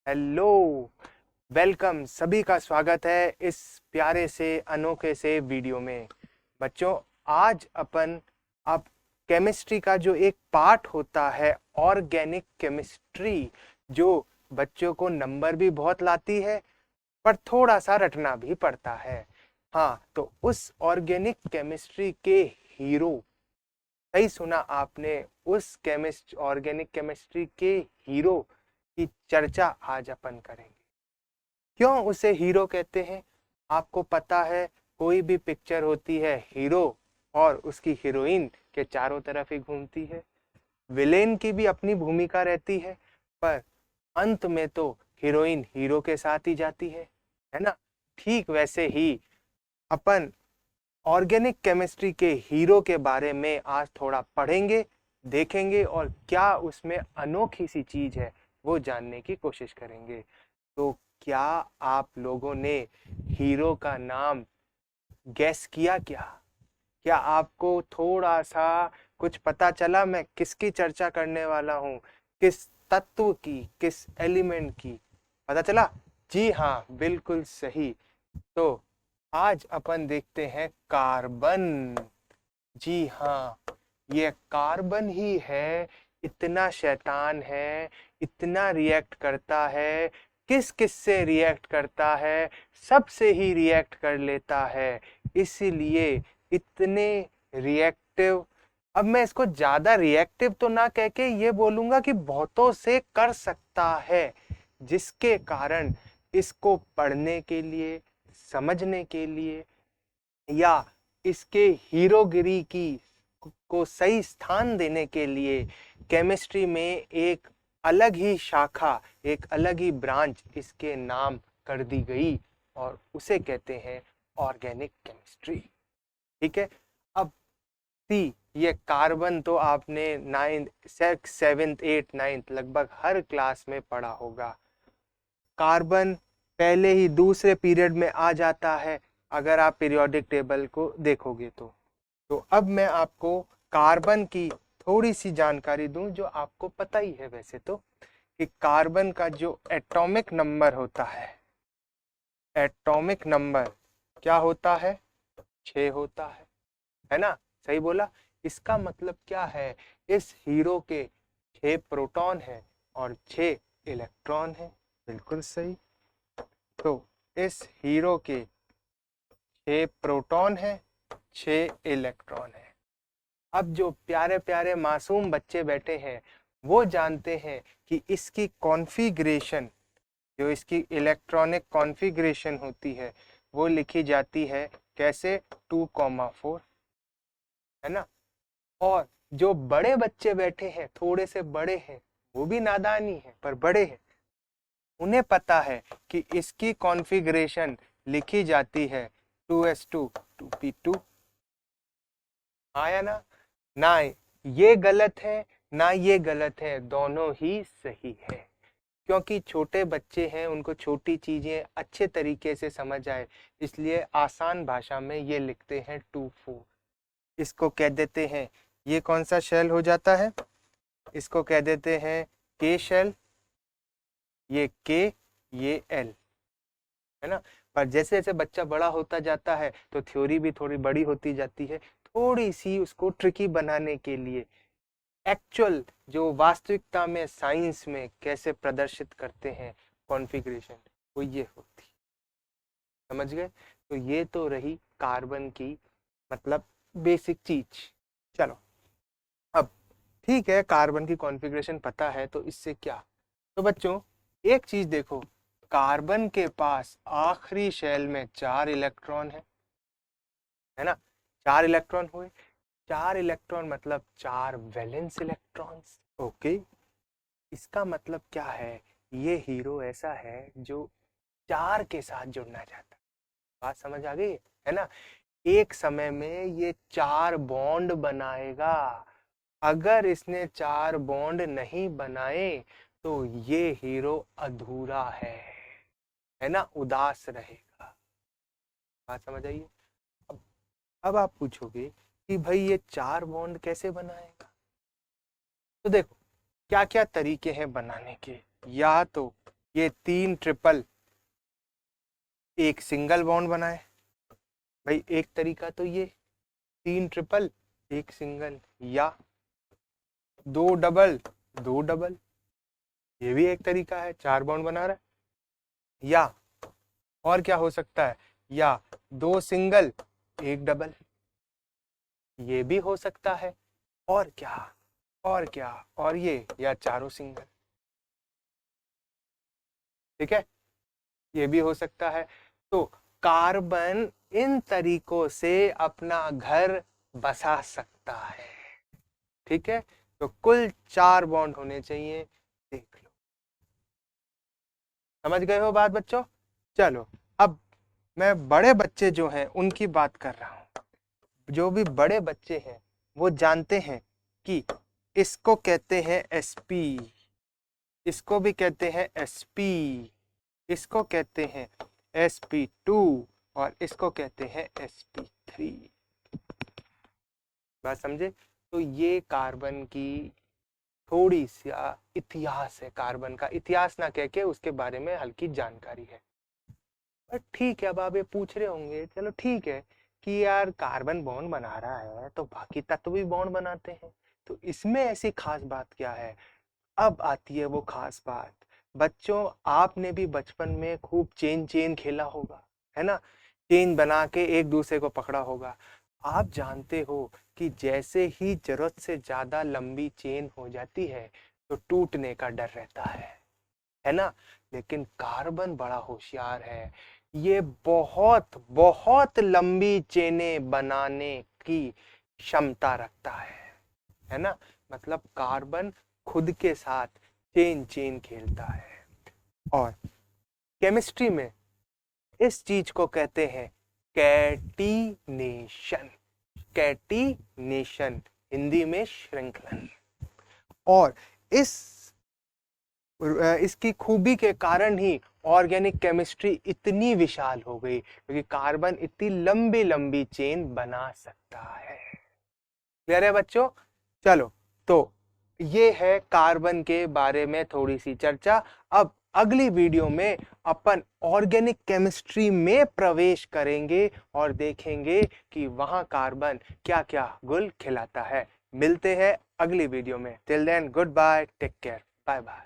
Hello, welcome. सभी का स्वागत है इस प्यारे से अनोखे से वीडियो में। बच्चों, आज अपन अब केमिस्ट्री का जो एक पार्ट होता है, ऑर्गेनिक केमिस्ट्री, जो बच्चों को नंबर भी बहुत लाती है पर थोड़ा सा रटना भी पड़ता है। हाँ, तो उस ऑर्गेनिक केमिस्ट्री के हीरो, सही सुना आपने, उस ऑर्गेनिक केमिस्ट्री के हीरो की चर्चा आज अपन करेंगे। क्यों उसे हीरो कहते हैं? आपको पता है, कोई भी पिक्चर होती है, हीरो और उसकी हीरोइन के चारों तरफ ही घूमती है। विलेन की भी अपनी भूमिका रहती है, पर अंत में तो हीरोइन हीरो के साथ ही जाती है ना? ठीक वैसे ही अपन ऑर्गेनिक केमिस्ट्री के हीरो के बारे में आज थोड़ा पढ़ेंगे, देखेंगे और क्या उसमें अनोखी सी चीज है वो जानने की कोशिश करेंगे। तो क्या आप लोगों ने हीरो का नाम गैस किया? क्या आपको थोड़ा सा कुछ पता चला मैं किसकी चर्चा करने वाला हूँ, किस तत्व की, किस एलिमेंट की? पता चला? जी हाँ, बिल्कुल सही। तो आज अपन देखते हैं कार्बन। जी हाँ, ये कार्बन ही है। इतना शैतान है, इतना रिएक्ट करता है, किस किस से रिएक्ट करता है, सबसे ही रिएक्ट कर लेता है। इसीलिए इतने रिएक्टिव। अब मैं इसको ज्यादा रिएक्टिव तो ना कह के ये बोलूंगा कि बहुतों से कर सकता है, जिसके कारण इसको पढ़ने के लिए, समझने के लिए या इसके हीरोगिरी की को सही स्थान देने के लिए केमिस्ट्री में एक अलग ही शाखा, एक अलग ही ब्रांच इसके नाम कर दी गई और उसे कहते हैं ऑर्गेनिक केमिस्ट्री। ठीक है। अब सी, ये कार्बन तो आपने 9th 7th 8th 9th लगभग हर क्लास में पढ़ा होगा। कार्बन पहले ही दूसरे पीरियड में आ जाता है अगर आप पीरियोडिक टेबल को देखोगे तो अब मैं आपको कार्बन की थोड़ी सी जानकारी दूं, जो आपको पता ही है वैसे तो, कि कार्बन का जो एटॉमिक नंबर होता एटॉमिक नंबर क्या होता है? 6 होता है ना? सही बोला। इसका मतलब क्या है? इस हीरो के 6 प्रोटॉन है और 6 इलेक्ट्रॉन है। बिल्कुल सही। तो इस हीरो के 6 प्रोटॉन है, 6 इलेक्ट्रॉन है। अब जो प्यारे प्यारे मासूम बच्चे बैठे हैं वो जानते हैं कि इसकी कॉन्फ़िगरेशन, जो इसकी इलेक्ट्रॉनिक कॉन्फ़िगरेशन होती है, वो लिखी जाती है कैसे? 2,4, है ना? और जो बड़े बच्चे बैठे हैं, थोड़े से बड़े हैं, वो भी नादानी है पर बड़े हैं, उन्हें पता है कि इसकी कॉन्फ़िगरेशन लिखी जाती है 2s2 2p2। आया ना? ना ये गलत है ना ये गलत है, दोनों ही सही है। क्योंकि छोटे बच्चे हैं, उनको छोटी चीजें अच्छे तरीके से समझ आए, इसलिए आसान भाषा में ये लिखते हैं 2,4। इसको कह देते हैं, ये कौन सा शेल हो जाता है? इसको कह देते हैं के शेल, ये के, ये एल, है ना? पर जैसे जैसे बच्चा बड़ा होता जाता है तो थ्योरी भी थोड़ी बड़ी होती जाती है, थोड़ी सी उसको ट्रिकी बनाने के लिए एक्चुअल जो वास्तविकता में साइंस में कैसे प्रदर्शित करते हैं कॉन्फ़िगरेशन, वो ये होती। समझ गए? तो ये तो रही कार्बन की मतलब बेसिक चीज। चलो, अब ठीक है, कार्बन की कॉन्फ़िगरेशन पता है तो इससे क्या? तो बच्चों, एक चीज देखो, कार्बन के पास आखिरी शेल में 4 इलेक्ट्रॉन है ना? 4 इलेक्ट्रॉन हुए। 4 इलेक्ट्रॉन मतलब 4 वैलेंस इलेक्ट्रॉन्स। ओके, इसका मतलब क्या है? ये हीरो ऐसा है जो 4 के साथ जुड़ना चाहता है। बात समझ आ गई है ना? एक समय में ये 4 बॉन्ड बनाएगा। अगर इसने 4 बॉन्ड नहीं बनाए तो ये हीरो अधूरा है ना? उदास रहेगा। बात समझ आई? अब अब आप पूछोगे कि भाई ये 4 बॉन्ड कैसे बनाएगा? तो देखो, क्या क्या तरीके हैं बनाने के। या तो ये 3 ट्रिपल एक सिंगल बॉन्ड बनाए। भाई एक तरीका तो ये 3 ट्रिपल एक सिंगल, या 2 डबल 2 डबल, ये भी एक तरीका है, 4 बॉन्ड बना रहा है। या और क्या हो सकता है, या 2 सिंगल 1 डबल, ये भी हो सकता है। और क्या, और क्या, और ये, या चारों सिंगल। ठीक है, ये भी हो सकता है। तो कार्बन इन तरीकों से अपना घर बसा सकता है। ठीक है, तो कुल 4 बॉन्ड होने चाहिए, देख लो। समझ गए हो बात बच्चों? चलो अब मैं बड़े बच्चे जो हैं उनकी बात कर रहा हूं। जो भी बड़े बच्चे हैं वो जानते हैं कि इसको कहते हैं sp, इसको भी कहते हैं sp, इसको कहते हैं sp2 और इसको कहते हैं sp3। बात समझे? तो ये कार्बन की थोड़ी सा इतिहास है, कार्बन का इतिहास ना कह के उसके बारे में हल्की जानकारी है। पर ठीक है, अब आप ये पूछ रहे होंगे, चलो ठीक है कि यार कार्बन बॉन्ड बना रहा है तो बाकी तत्व भी बॉन्ड बनाते हैं, तो इसमें ऐसी खास बात क्या है? अब आती है वो खास बात। बच्चों आपने भी बचपन में खूब चेन चेन खेला होगा, है ना? चेन बना के एक दूसरे को पकड़ा होगा। आप जानते हो कि जैसे ही जरूरत से ज्यादा लंबी चेन हो जाती है तो टूटने का डर रहता है ना? लेकिन कार्बन बड़ा होशियार है, ये बहुत बहुत लंबी चेनें बनाने की क्षमता रखता है ना? मतलब कार्बन खुद के साथ चेन चेन खेलता है। और केमिस्ट्री में इस चीज को कहते हैं कैटिनेशन, कैटिनेशन हिंदी में श्रृंखलन। और इसकी खूबी के कारण ही ऑर्गेनिक केमिस्ट्री इतनी विशाल हो गई, क्योंकि कार्बन इतनी लंबी लंबी चेन बना सकता है। क्लियर है बच्चों? चलो, तो ये है कार्बन के बारे में थोड़ी सी चर्चा। अब अगली वीडियो में अपन ऑर्गेनिक केमिस्ट्री में प्रवेश करेंगे और देखेंगे कि वहां कार्बन क्या क्या गुल खिलाता है। मिलते हैं अगली वीडियो में। Till then good bye, take care, bye bye.